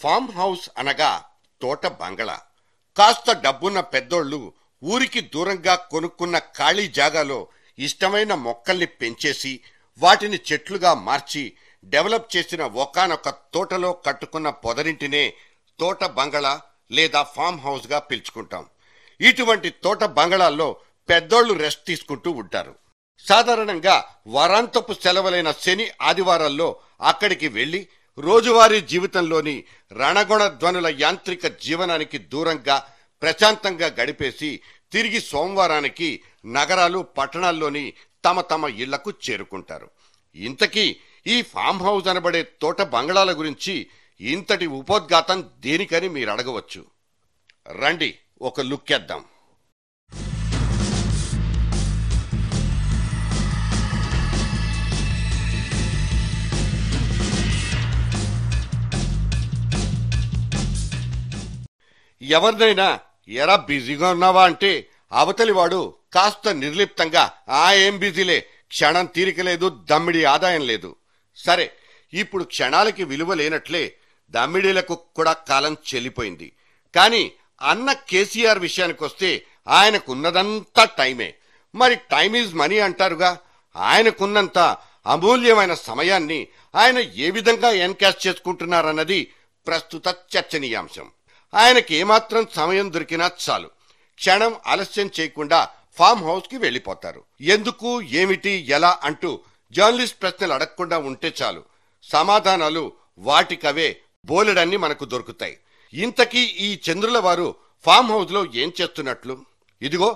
Farm house అనగా తోట బంగళా. కాస్త డబ్బున్న పెద్దోళ్ళు ఊరికి దూరంగా కొనుక్కున్న ఖాళీ జాగాలో ఇష్టమైన మొక్కల్ని పెంచేసి వాటిని చెట్లుగా మార్చి డెవలప్ చేసిన ఒకానొక తోటలో కట్టుకున్న పొదరింటినే తోట బంగళా లేదా ఫామ్ హౌస్ గా పిలుచుకుంటాం. ఇటువంటి తోట బంగళాల్లో పెద్దోళ్లు రెస్ట్ తీసుకుంటూ ఉంటారు. సాధారణంగా వారాంతపు సెలవులైన శని ఆదివారాల్లో అక్కడికి వెళ్లి రోజువారీ జీవితంలోని రణగొణ ధ్వనుల యాంత్రిక జీవనానికి దూరంగా ప్రశాంతంగా గడిపేసి తిరిగి సోమవారానికి నగరాలు పట్టణాల్లోని తమ తమ ఇళ్లకు చేరుకుంటారు. ఇంతకీ ఈ ఫామ్ హౌస్ అనబడే తోట బంగళాల గురించి ఇంతటి ఉపోద్ఘాతం దేనికని మీరు అడగవచ్చు. రండి ఒక లుక్కేద్దాం. ఎవరినైనా ఎరా బిజీగా ఉన్నావా అంటే అవతలివాడు కాస్త నిర్లిప్తంగా ఏం బిజీలే, క్షణం తీరిక లేదు, దమ్మిడి ఆదాయం లేదు. సరే, ఇప్పుడు క్షణాలకి విలువ లేనట్లే దమ్మిడీలకు కూడా కాలం చెల్లిపోయింది. కానీ అన్న కేసీఆర్ విషయానికొస్తే ఆయనకున్నదంతా టైమే. మరి టైమ్ ఈజ్ మనీ అంటారుగా. ఆయనకున్నంత అమూల్యమైన సమయాన్ని ఆయన ఏ విధంగా ఎన్కాష్ చేసుకుంటున్నారన్నది ప్రస్తుత చర్చనీయాంశం. ఆయనకి ఏమాత్రం సమయం దొరికినా చాలు, క్షణం ఆలస్యం చేయకుండా ఫామ్ హౌస్ కి వెళ్లిపోతారు. ఎందుకు, ఏమిటి, ఎలా అంటూ జర్నలిస్ట్ ప్రశ్నలు అడగకుండా ఉంటే చాలు, సమాధానాలు వాటికవే బోలెడన్ని మనకు దొరుకుతాయి. ఇంతకీ ఈ చంద్రుల వారు ఫామ్ హౌస్ లో ఏం చేస్తున్నట్లు? ఇదిగో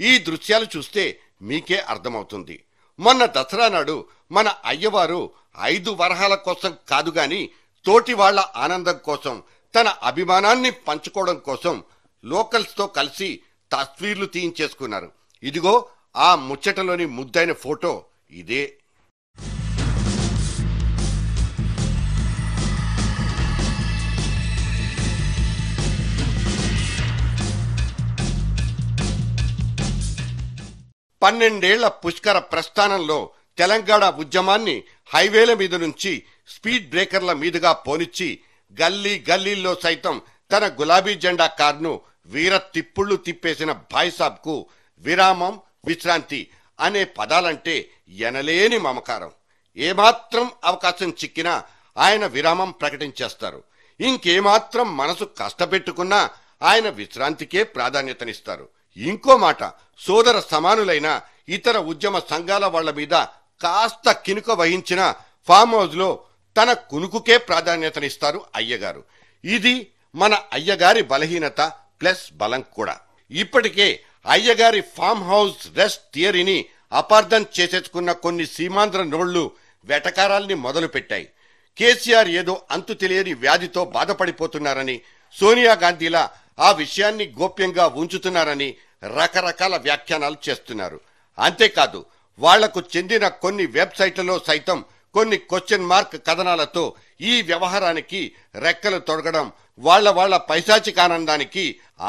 ఈ దృశ్యాలు చూస్తే మీకే అర్థమవుతుంది. మొన్న దసరా నాడు మన అయ్యవారు 5 వరహాల కోసం కాదుగాని తోటి వాళ్ల ఆనందం కోసం, తన అభిమానాన్ని పంచుకోవడం కోసం లోకల్స్ తో కలిసి తస్వీర్లు తీయించేసుకున్నారు. ఇదిగో ఆ ముచ్చటలోని ముద్దైన ఫోటో ఇదే. పన్నెండేళ్ల పుష్కర ప్రస్థానంలో తెలంగాణ ఉద్యమాన్ని హైవేల మీద నుంచి స్పీడ్ బ్రేకర్ల మీదుగా పోనిచ్చి గల్లీ గల్లీల్లో సైతం తన గులాబీ జెండా కారును వీర తిప్పుళ్లు తిప్పేసిన భాయ్సాబ్ కు విరామం, విశ్రాంతి అనే పదాలంటే ఎనలేని మమకారం. ఏమాత్రం అవకాశం చిక్కినా ఆయన విరామం ప్రకటించేస్తారు. ఇంకేమాత్రం మనసు కష్టపెట్టుకున్నా ఆయన విశ్రాంతికే ప్రాధాన్యతనిస్తారు. ఇంకో మాట, సోదర సమానులైన ఇతర ఉద్యమ సంఘాల వాళ్ల మీద కాస్త కినుక వహించిన ఫామ్ హౌస్ లో తన కునుకుకే ప్రాధాన్యతనిస్తారు అయ్యగారు. ఇది మన అయ్యగారి బలహీనత ప్లస్ బలం కూడా. ఇప్పటికే అయ్యగారి ఫామ్ హౌస్ రెస్ట్ థియరీని అపార్థం చేసేసుకున్న కొన్ని సీమాంధ్ర నోళ్లు వెటకారాల్ని మొదలు పెట్టాయి. కేసీఆర్ ఏదో అంతు తెలియని వ్యాధితో బాధపడిపోతున్నారని, సోనియా గాంధీలా ఆ విషయాన్ని గోప్యంగా ఉంచుతున్నారని రకరకాల వ్యాఖ్యానాలు చేస్తున్నారు. అంతేకాదు, వాళ్లకు చెందిన కొన్ని వెబ్సైట్లలో సైతం కొన్ని క్వశ్చన్ మార్క్ కథనాలతో ఈ వ్యవహారానికి రెక్కలు తొడగడం, వాళ్ల పైశాచికానందానికి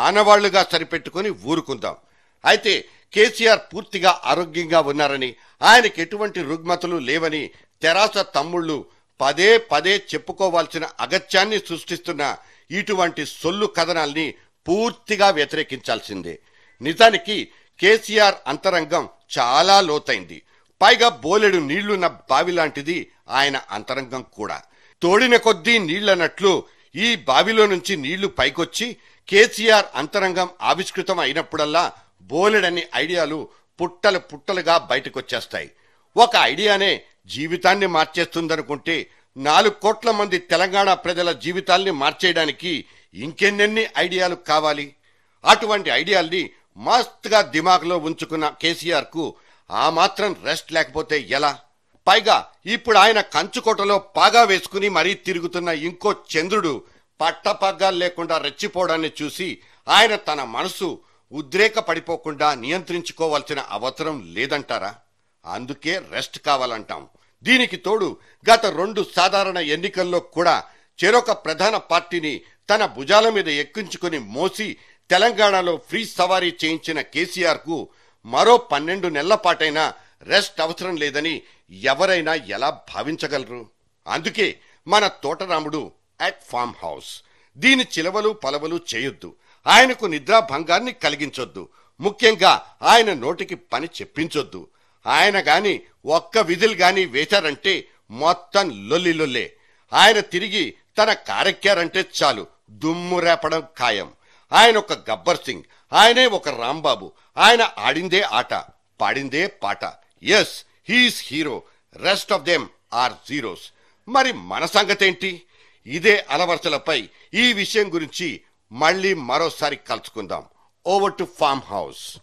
ఆనవాళ్లుగా సరిపెట్టుకుని ఊరుకుందాం. అయితే కేసీఆర్ పూర్తిగా ఆరోగ్యంగా ఉన్నారని, ఆయనకి ఎటువంటి రుగ్మతలు లేవని తెరాస తమ్ముళ్లు పదే పదే చెప్పుకోవాల్సిన అగత్యాన్ని సృష్టిస్తున్న ఇటువంటి సొల్లు కథనాల్ని పూర్తిగా వ్యతిరేకించాల్సిందే. నిజానికి కేసీఆర్ అంతరంగం చాలా లోతైంది. పైగా బోలెడు నీళ్లున్న బావిలాంటిది ఆయన అంతరంగం కూడా. తోడిన కొద్దీ నీళ్లన్నట్లు ఈ బావిలో నుంచి నీళ్లు పైకొచ్చి కేసీఆర్ అంతరంగం ఆవిష్కృతం అయినప్పుడల్లా బోలెడన్ని ఐడియాలు పుట్టలు పుట్టలుగా బయటకొచ్చేస్తాయి. ఒక ఐడియానే జీవితాన్ని మార్చేస్తుందనుకుంటే 4 కోట్ల మంది తెలంగాణ ప్రజల జీవితాల్ని మార్చేయడానికి ఇంకెన్నెన్ని ఐడియాలు కావాలి? అటువంటి ఐడియాల్ని మస్తుగా దిమాగ్లో ఉంచుకున్న కేసీఆర్ కు ఆ మాత్రం రెస్ట్ లేకపోతే ఎలా? పైగా ఇప్పుడు ఆయన కంచుకోటలో పాగా వేసుకుని మరీ తిరుగుతున్న ఇంకో చంద్రుడు పట్టపగ్గాలు లేకుండా రెచ్చిపోవడాన్ని చూసి ఆయన తన మనసు ఉద్రేక పడిపోకుండా నియంత్రించుకోవాల్సిన అవసరం లేదంటారా? అందుకే రెస్ట్ కావాలంటాం. దీనికి తోడు గత 2 సాధారణ ఎన్నికల్లో కూడా చెరొక ప్రధాన పార్టీని తన భుజాల మీద ఎక్కించుకుని మోసి తెలంగాణలో ఫ్రీ సవారీ చేయించిన కేసీఆర్ కు మరో 12 నెలల పాటైనా రెస్ట్ అవసరం లేదని ఎవరైనా ఎలా భావించగలరు? అందుకే మన తోటరాముడు అట్ ఫామ్ హౌస్ దీని చిలవలు పలవలు చేయొద్దు. ఆయనకు నిద్రాభంగాన్ని కలిగించొద్దు. ముఖ్యంగా ఆయన నోటికి పని చెప్పించొద్దు. ఆయన గాని ఒక్క విధులు గాని వేశారంటే మొత్తం లొల్లిలొల్లే. ఆయన తిరిగి తన కారెక్కారంటే చాలు దుమ్ము రేపడం ఖాయం. ఆయన ఒక గబ్బర్ సింగ్, ఆయనే ఒక రాంబాబు. ఆయన ఆడిందే ఆట, పాడిందే పాట. Yes, he's hero, rest of them are zeros. మరి మన సంగతేంటి? ఇదే అలవరసలపై ఈ విషయం గురించి మళ్ళీ మరోసారి కలుసుకుందాం. Over to farm house.